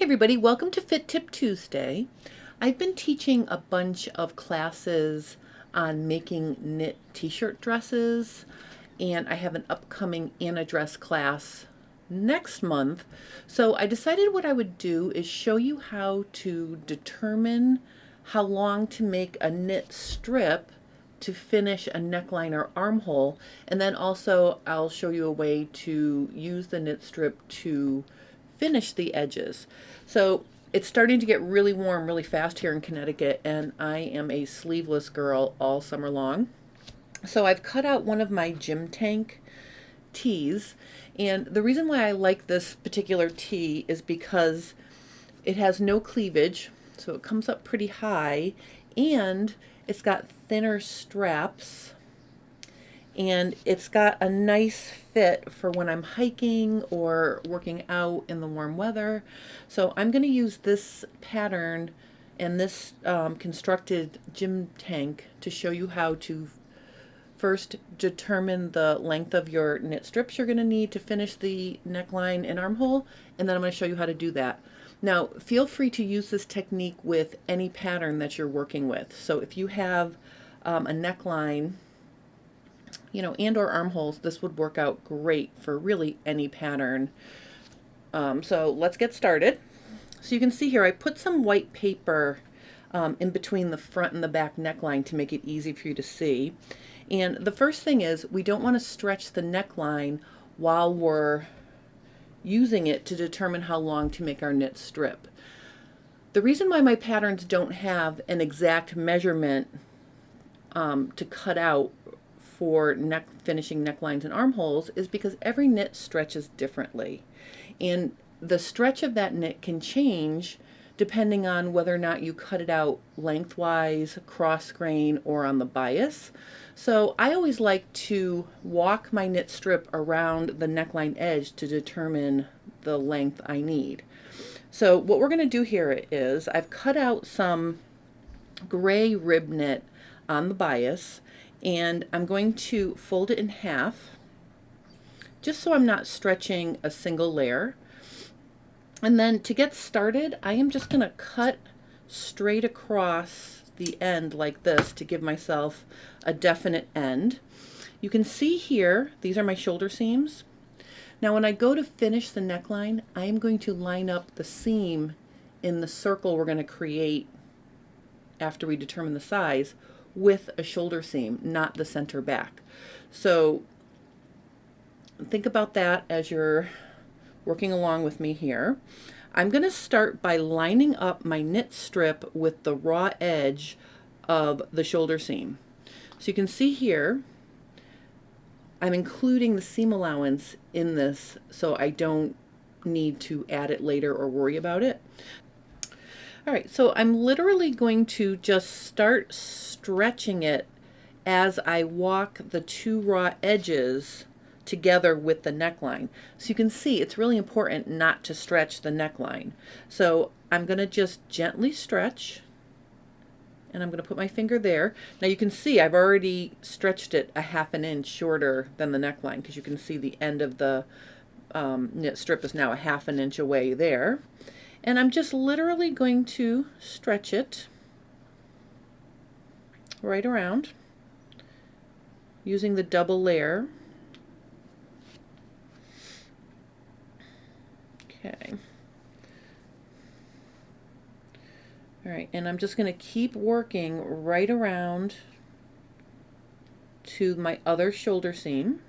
Hey everybody, welcome to Fit Tip Tuesday. I've been teaching a bunch of classes on making knit t-shirt dresses, and I have an upcoming Anna dress class next month. So I decided what I would do is show you how to determine how long to make a knit strip to finish a neckline or armhole, and then also I'll show you a way to use the knit strip to finish the edges. So it's starting to get really warm really fast here in Connecticut, and I am a sleeveless girl all summer long. So I've cut out one of my gym tank tees, and the reason why I like this particular tee is because it has no cleavage, so it comes up pretty high, and it's got thinner straps, and it's got a nice fit for when I'm hiking or working out in the warm weather. So I'm going to use this pattern and this constructed gym tank to show you how to first determine the length of your knit strips you're going to need to finish the neckline and armhole, and then I'm going to show you how to do that. Now, feel free to use this technique with any pattern that you're working with. So if you have a neckline, and or armholes, this would work out great for really any pattern. So let's get started. So you can see here I put some white paper in between the front and the back neckline to make it easy for you to see. And the first thing is we don't want to stretch the neckline while we're using it to determine how long to make our knit strip. The reason why my patterns don't have an exact measurement to cut out for finishing necklines and armholes is because every knit stretches differently, and the stretch of that knit can change depending on whether or not you cut it out lengthwise, cross grain, or on the bias. So I always like to walk my knit strip around the neckline edge to determine the length I need. So what we're going to do here is I've cut out some gray rib knit on the bias, and I'm going to fold it in half just so I'm not stretching a single layer. And then to get started, I am just going to cut straight across the end like this to give myself a definite end. You can see here, these are my shoulder seams. Now when I go to finish the neckline, I am going to line up the seam in the circle we're going to create after we determine the size with a shoulder seam, not the center back. So think about that as you're working along with me here. I'm going to start by lining up my knit strip with the raw edge of the shoulder seam. So you can see here I'm including the seam allowance in this so I don't need to add it later or worry about it. All right, so I'm literally going to just start stretching it as I walk the two raw edges together with the neckline. So you can see it's really important not to stretch the neckline. So I'm going to just gently stretch, and I'm going to put my finger there. Now you can see I've already stretched it a ½ an inch shorter than the neckline, because you can see the end of the knit strip is now a ½ an inch away there. And I'm just literally going to stretch it right around using the double layer. Okay. All right, and I'm just going to keep working right around to my other shoulder seam.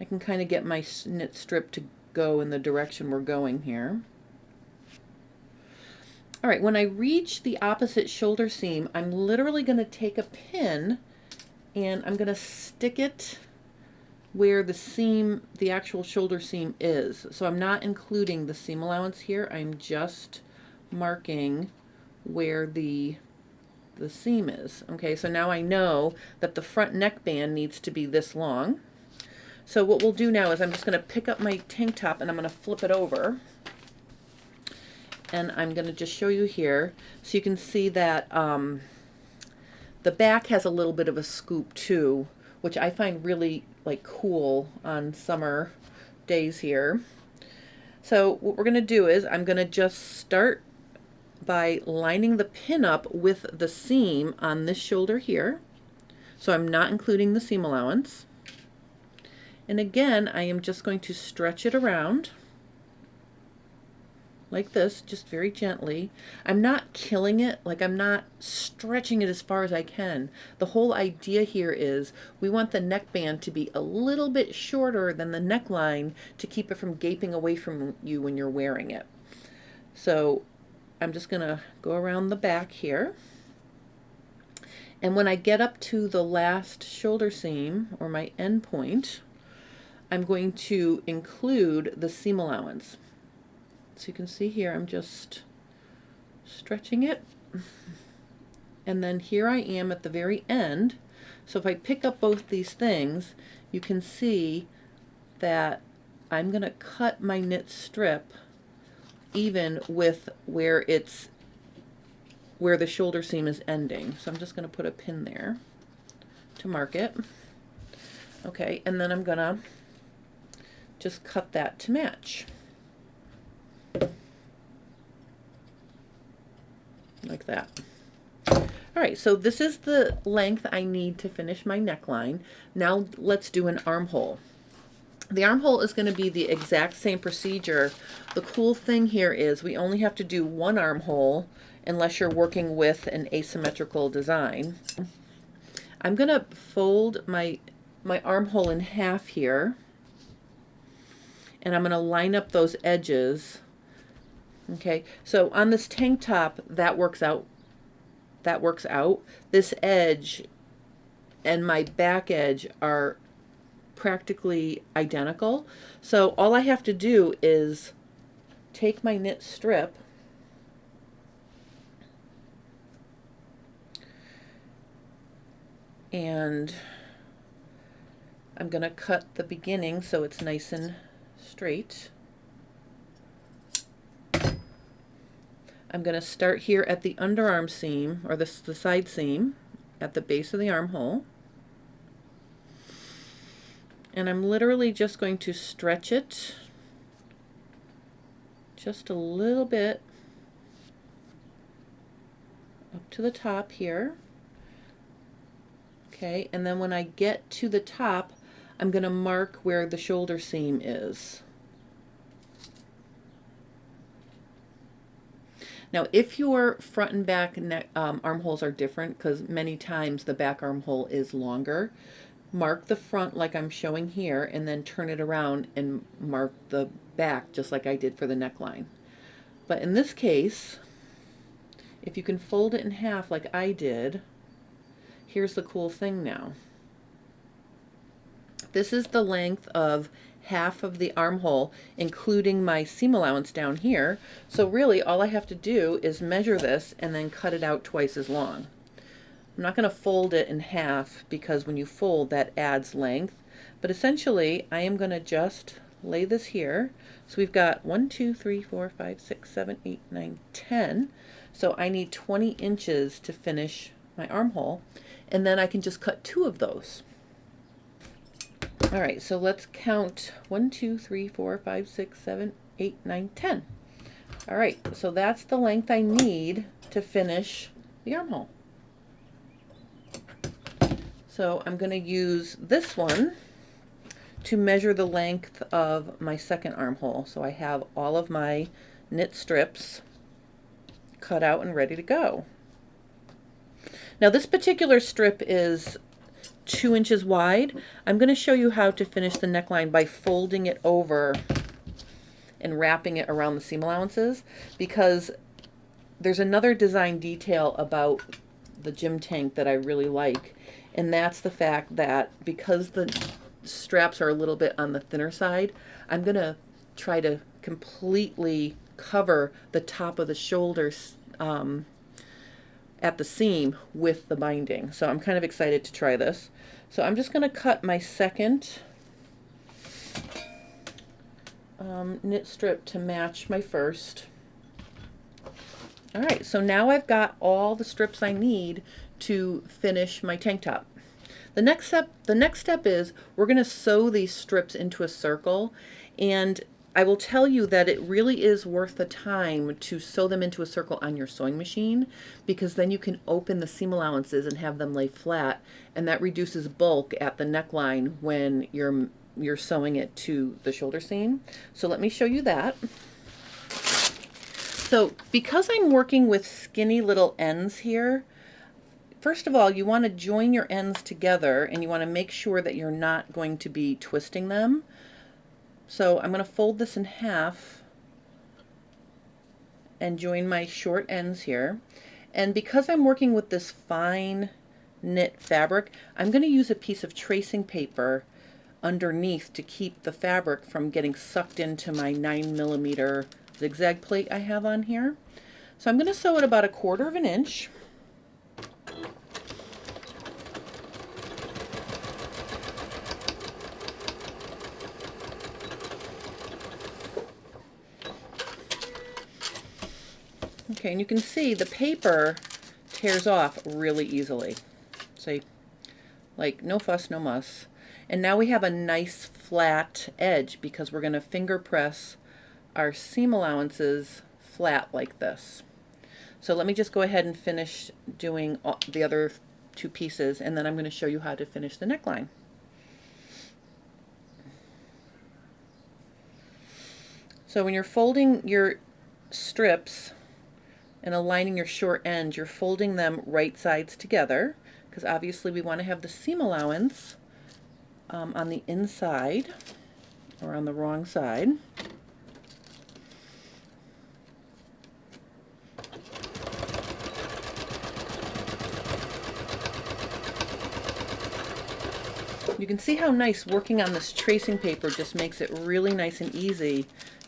I can kind of get my knit strip to go in the direction we're going here. All right, when I reach the opposite shoulder seam, I'm literally going to take a pin and I'm going to stick it where the seam, the actual shoulder seam is. So I'm not including the seam allowance here. I'm just marking where the seam is. Okay, so now I know that the front neckband needs to be this long. So what we'll do now is I'm just going to pick up my tank top and I'm going to flip it over. And I'm going to just show you here so you can see that the back has a little bit of a scoop too, which I find really like cool on summer days here. So what we're going to do is I'm going to just start by lining the pin up with the seam on this shoulder here. So I'm not including the seam allowance. And again, I am just going to stretch it around like this, just very gently. I'm not killing it, like I'm not stretching it as far as I can. The whole idea here is we want the neckband to be a little bit shorter than the neckline to keep it from gaping away from you when you're wearing it. So I'm just gonna go around the back here. And when I get up to the last shoulder seam, or my end point, I'm going to include the seam allowance. So you can see here, I'm just stretching it. And then here I am at the very end. So if I pick up both these things, you can see that I'm going to cut my knit strip even with where the shoulder seam is ending. So I'm just going to put a pin there to mark it. Okay, and then I'm going to just cut that to match. Like that. All right, so this is the length I need to finish my neckline. Now let's do an armhole. The armhole is going to be the exact same procedure. The cool thing here is we only have to do one armhole unless you're working with an asymmetrical design. I'm going to fold my armhole in half here, and I'm going to line up those edges. Okay, so on this tank top, that works out. This edge and my back edge are practically identical. So all I have to do is take my knit strip and I'm going to cut the beginning so it's nice and straight. I'm going to start here at the underarm seam, or the side seam, at the base of the armhole. And I'm literally just going to stretch it just a little bit up to the top here. Okay, and then when I get to the top, I'm going to mark where the shoulder seam is. Now, if your front and back armholes are different, because many times the back armhole is longer, mark the front like I'm showing here, and then turn it around and mark the back just like I did for the neckline. But in this case, if you can fold it in half like I did, here's the cool thing now. This is the length of half of the armhole, including my seam allowance down here. So really all I have to do is measure this and then cut it out twice as long. I'm not going to fold it in half because when you fold that adds length, but essentially I am going to just lay this here. So we've got 1, 2, 3, 4, 5, 6, 7, 8, 9, 10. So I need 20 inches to finish my armhole, and then I can just cut 2 of those. All right, so let's count 1, 2, 3, 4, 5, 6, 7, 8, 9, 10. All right, so that's the length I need to finish the armhole. So I'm going to use this one to measure the length of my second armhole. So I have all of my knit strips cut out and ready to go. Now this particular strip is 2 inches wide. I'm going to show you how to finish the neckline by folding it over and wrapping it around the seam allowances, because there's another design detail about the gym tank that I really like, and that's the fact that because the straps are a little bit on the thinner side, I'm going to try to completely cover the top of the shoulders at the seam with the binding. So I'm kind of excited to try this. So I'm just going to cut my second knit strip to match my first. All right, so now I've got all the strips I need to finish my tank top. The next step is we're going to sew these strips into a circle, and I will tell you that it really is worth the time to sew them into a circle on your sewing machine, because then you can open the seam allowances and have them lay flat, and that reduces bulk at the neckline when you're sewing it to the shoulder seam. So let me show you that. So because I'm working with skinny little ends here, first of all, you want to join your ends together, and you want to make sure that you're not going to be twisting them. So I'm going to fold this in half and join my short ends here. And because I'm working with this fine knit fabric, I'm going to use a piece of tracing paper underneath to keep the fabric from getting sucked into my 9mm zigzag plate I have on here. So I'm going to sew it about 1/4 of an inch. Okay, and you can see the paper tears off really easily. So, like, no fuss, no muss. And now we have a nice flat edge because we're going to finger press our seam allowances flat like this. So let me just go ahead and finish doing the other 2 pieces, and then I'm going to show you how to finish the neckline. So when you're folding your strips and aligning your short ends, you're folding them right sides together, because obviously we want to have the seam allowance on the inside or on the wrong side. You can see how nice working on this tracing paper just makes it really nice and easy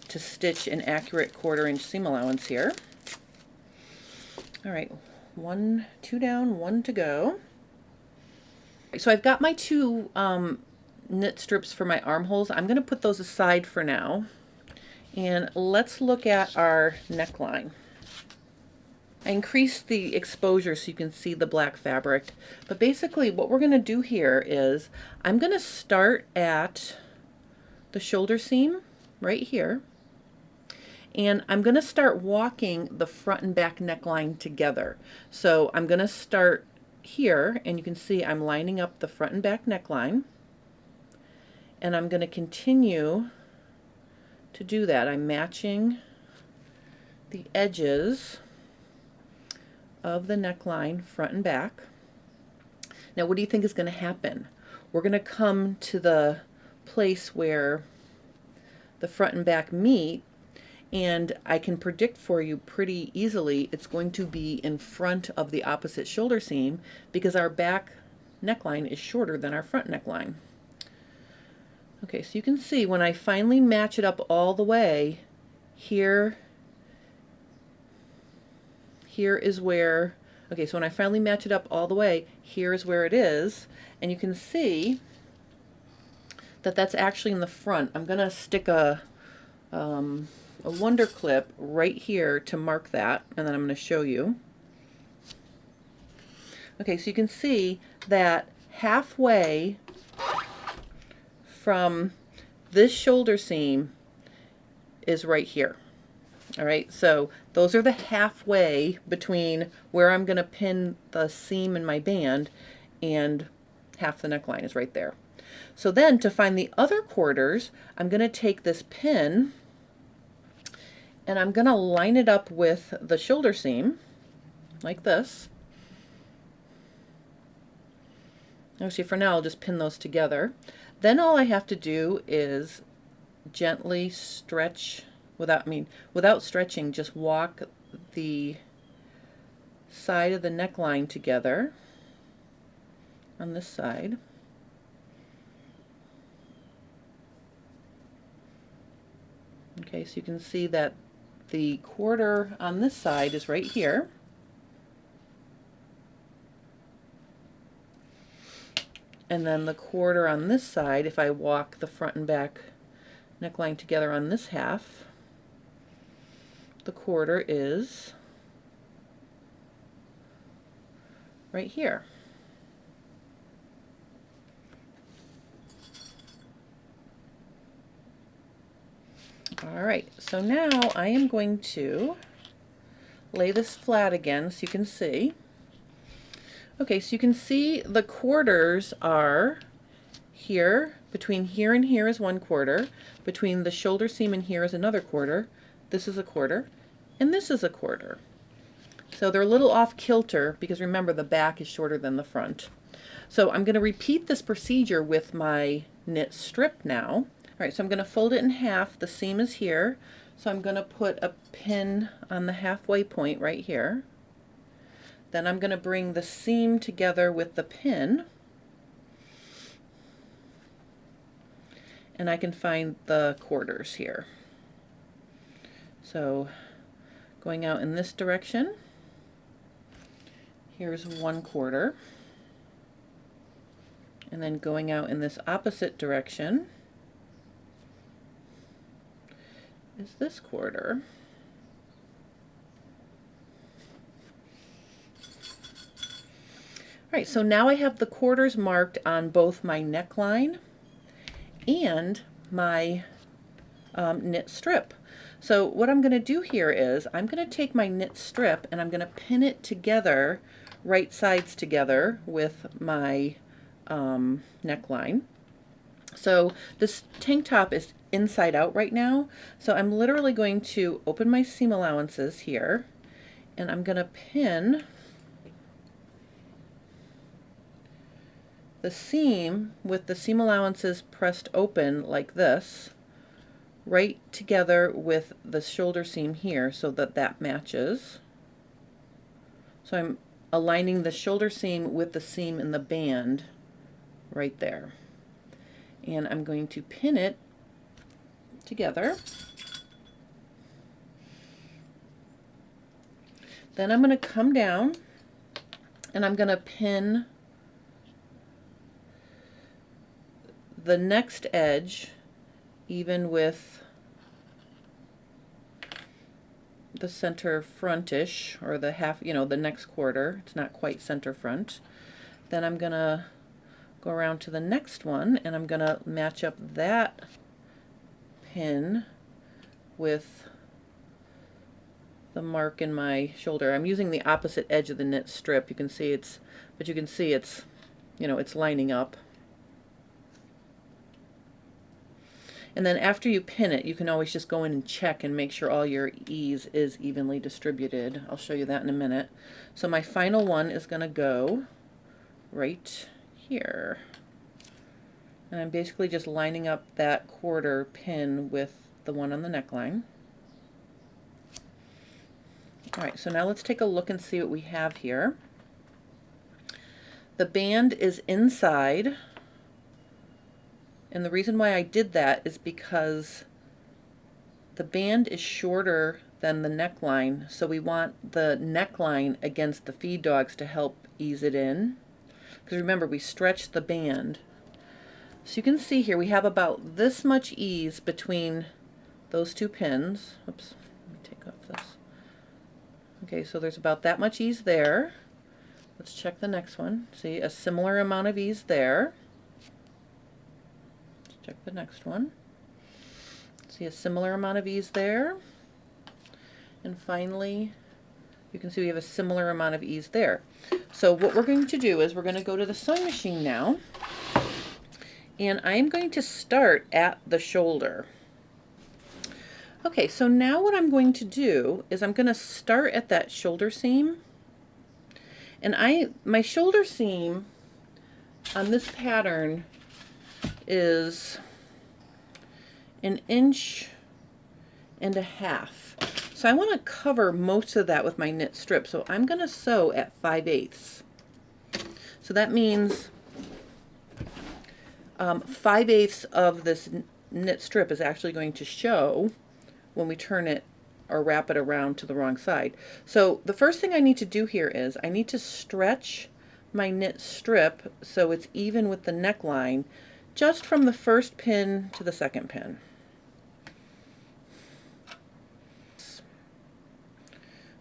to stitch an accurate 1/4 inch seam allowance here. All right, 2 down, 1 to go. So I've got my 2 knit strips for my armholes. I'm going to put those aside for now, and let's look at our neckline. I increased the exposure so you can see the black fabric, but basically what we're going to do here is I'm going to start at the shoulder seam right here, and I'm going to start walking the front and back neckline together. So I'm going to start here, and you can see I'm lining up the front and back neckline, and I'm going to continue to do that. I'm matching the edges of the neckline front and back. Now what do you think is going to happen? We're going to come to the place where the front and back meet, and I can predict for you pretty easily it's going to be in front of the opposite shoulder seam, because our back neckline is shorter than our front neckline. Okay, so you can see when I finally match it up all the way, here is where, okay, so when I finally match it up all the way, here is where it is, and you can see that that's actually in the front. I'm going to stick a wonder clip right here to mark that, and then I'm going to show you. Okay, so you can see that halfway from this shoulder seam is right here. All right, so those are the halfway between where I'm going to pin the seam in my band, and half the neckline is right there. So then to find the other quarters, I'm going to take this pin and I'm going to line it up with the shoulder seam like this. Actually, for now I'll just pin those together. Then all I have to do is gently stretch, without stretching, just walk the side of the neckline together on this side. Okay, so you can see that the quarter on this side is right here. And then the quarter on this side, if I walk the front and back neckline together on this half, the quarter is right here. All right, so now I am going to lay this flat again so you can see. Okay, so you can see the quarters are here, between here and here is 1/4, between the shoulder seam and here is another 1/4, this is a 1/4, and this is a 1/4. So they're a little off kilter because remember the back is shorter than the front. So I'm going to repeat this procedure with my knit strip now. All right, so I'm going to fold it in half. The seam is here, so I'm going to put a pin on the halfway point right here. Then I'm going to bring the seam together with the pin, and I can find the quarters here. So going out in this direction, here's 1/4, and then going out in this opposite direction is this 1/4. All right, so now I have the quarters marked on both my neckline and my knit strip. So what I'm going to do here is I'm going to take my knit strip and I'm going to pin it together, right sides together with my neckline. So this tank top is inside out right now, so I'm literally going to open my seam allowances here and I'm going to pin the seam with the seam allowances pressed open like this, right together with the shoulder seam here so that that matches. So I'm aligning the shoulder seam with the seam in the band right there. And I'm going to pin it together. Then I'm going to come down and I'm going to pin the next edge even with the center frontish, or the half, you know, the next 1/4. It's not quite center front. Then I'm gonna go around to the next one and I'm gonna match up that pin with the mark in my shoulder. I'm using the opposite edge of the knit strip. You can see it's, but you can see it's, you know, it's lining up. And then after you pin it, you can always just go in and check and make sure all your ease is evenly distributed. I'll show you that in a minute. So my final one is going to go right here. And I'm basically just lining up that 1/4 pin with the one on the neckline. All right, so now let's take a look and see what we have here. The band is inside. And the reason why I did that is because the band is shorter than the neckline, so we want the neckline against the feed dogs to help ease it in. Because remember, we stretched the band. So you can see here we have about this much ease between those two pins. Oops, let me take off this. Okay, so there's about that much ease there. Let's check the next one. See, a similar amount of ease there. Check the next one. See a similar amount of ease there. And finally, you can see we have a similar amount of ease there. So what we're going to do is we're going to go to the sewing machine now. And I'm going to start at the shoulder. Okay, so now what I'm going to do is I'm going to start at that shoulder seam. And my shoulder seam on this pattern is 1.5 inches. So I want to cover most of that with my knit strip. So I'm going to sew at 5/8. So that means 5/8 of this knit strip is actually going to show when we turn it or wrap it around to the wrong side. So the first thing I need to do here is I need to stretch my knit strip so it's even with the neckline, just from the first pin to the second pin.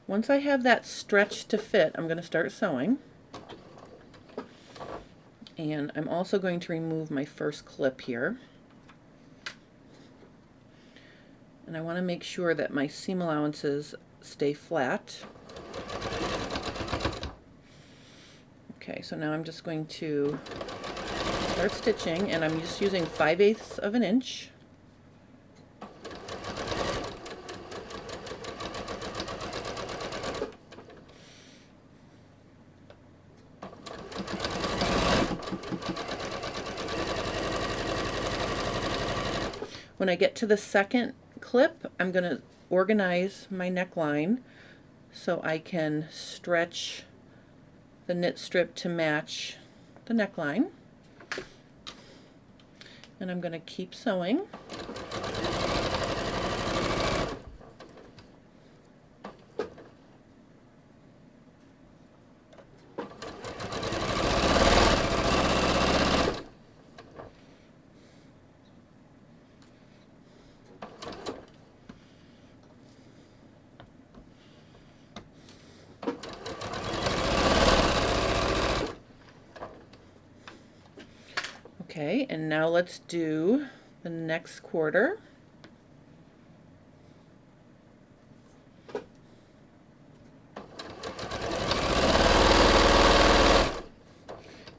Once I have that stretched to fit, I'm going to start sewing. And I'm also going to remove my first clip here. And I want to make sure that my seam allowances stay flat. Okay, so now I'm just going to start stitching, and I'm just using 5/8 of an inch. When I get to the second clip, I'm going to organize my neckline so I can stretch the knit strip to match the neckline. And I'm going to keep sewing. Okay, and now let's do the next quarter.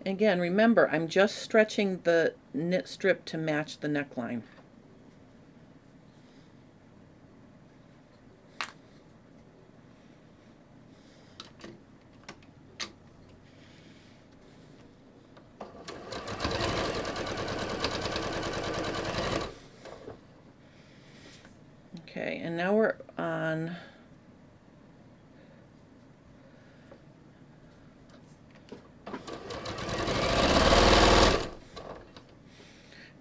Again, remember, I'm just stretching the knit strip to match the neckline. Okay, and now we're on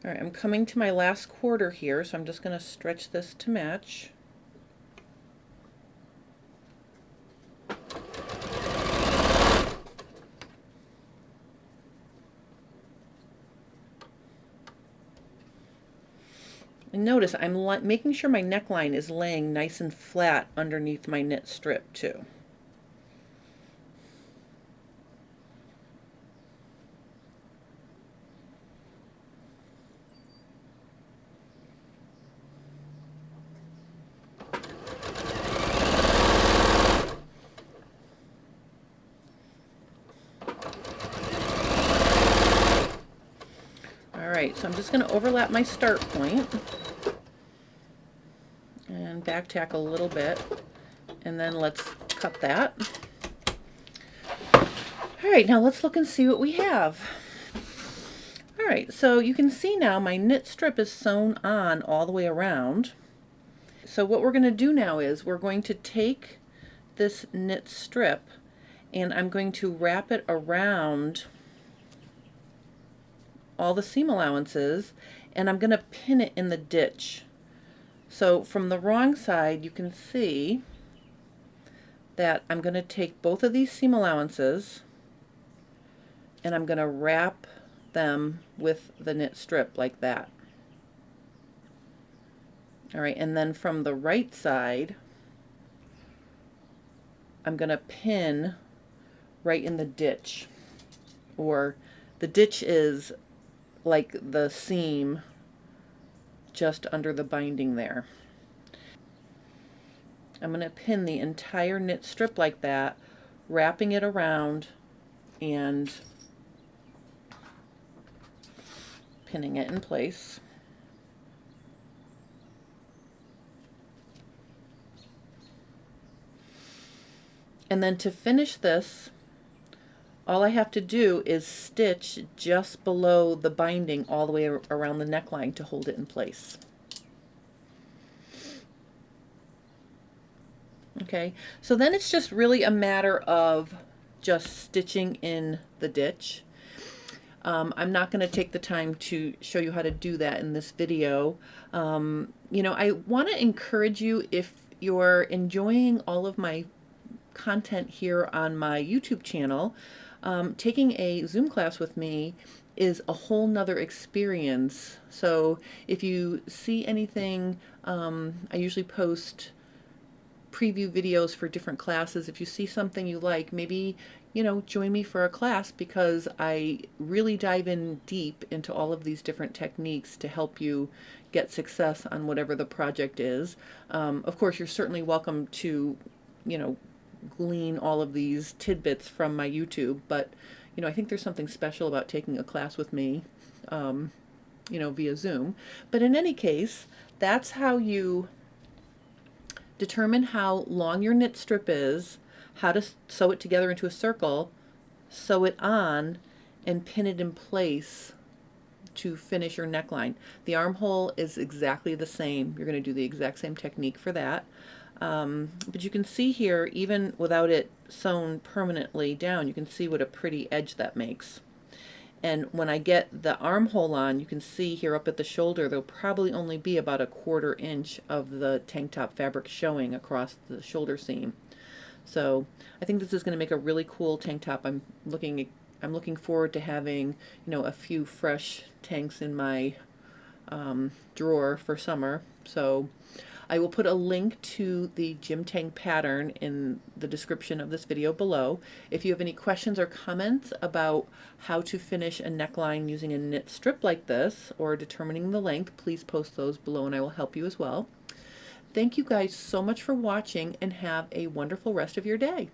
all right, I'm coming to my last quarter here, so I'm just going to stretch this to match. And notice I'm making sure my neckline is laying nice and flat underneath my knit strip too. Alright, so I'm just going to overlap my start point and back tack a little bit, and then let's cut that. Alright, now let's look and see what we have. Alright, so you can see now my knit strip is sewn on all the way around. So what we're going to do now is we're going to take this knit strip and I'm going to wrap it around all the seam allowances, and I'm going to pin it in the ditch. So from the wrong side you can see that I'm going to take both of these seam allowances and I'm going to wrap them with the knit strip like that. Alright, and then from the right side I'm going to pin right in the ditch, or the ditch is like the seam just under the binding there. I'm going to pin the entire knit strip like that, wrapping it around and pinning it in place. And then to finish this, all I have to do is stitch just below the binding all the way around the neckline to hold it in place. Okay, so then it's just really a matter of just stitching in the ditch. I'm not going to take the time to show you how to do that in this video. You know, I want to encourage you, if you're enjoying all of my content here on my YouTube channel, taking a Zoom class with me is a whole nother experience. So if you see anything, I usually post preview videos for different classes. If you see something you like, maybe, join me for a class, because I really dive in deep into all of these different techniques to help you get success on whatever the project is. Of course, you're certainly welcome to, glean all of these tidbits from my YouTube, but, I think there's something special about taking a class with me, via Zoom. But in any case, that's how you determine how long your knit strip is, how to sew it together into a circle, sew it on, and pin it in place to finish your neckline. The armhole is exactly the same. You're going to do the exact same technique for that. But you can see here, even without it sewn permanently down, you can see what a pretty edge that makes. And when I get the armhole on, you can see here up at the shoulder, there'll probably only be about a 1/4 inch of the tank top fabric showing across the shoulder seam. So I think this is going to make a really cool tank top. I'm looking forward to having, a few fresh tanks in my drawer for summer. So I will put a link to the gym tank pattern in the description of this video below. If you have any questions or comments about how to finish a neckline using a knit strip like this, or determining the length, please post those below and I will help you as well. Thank you guys so much for watching, and have a wonderful rest of your day.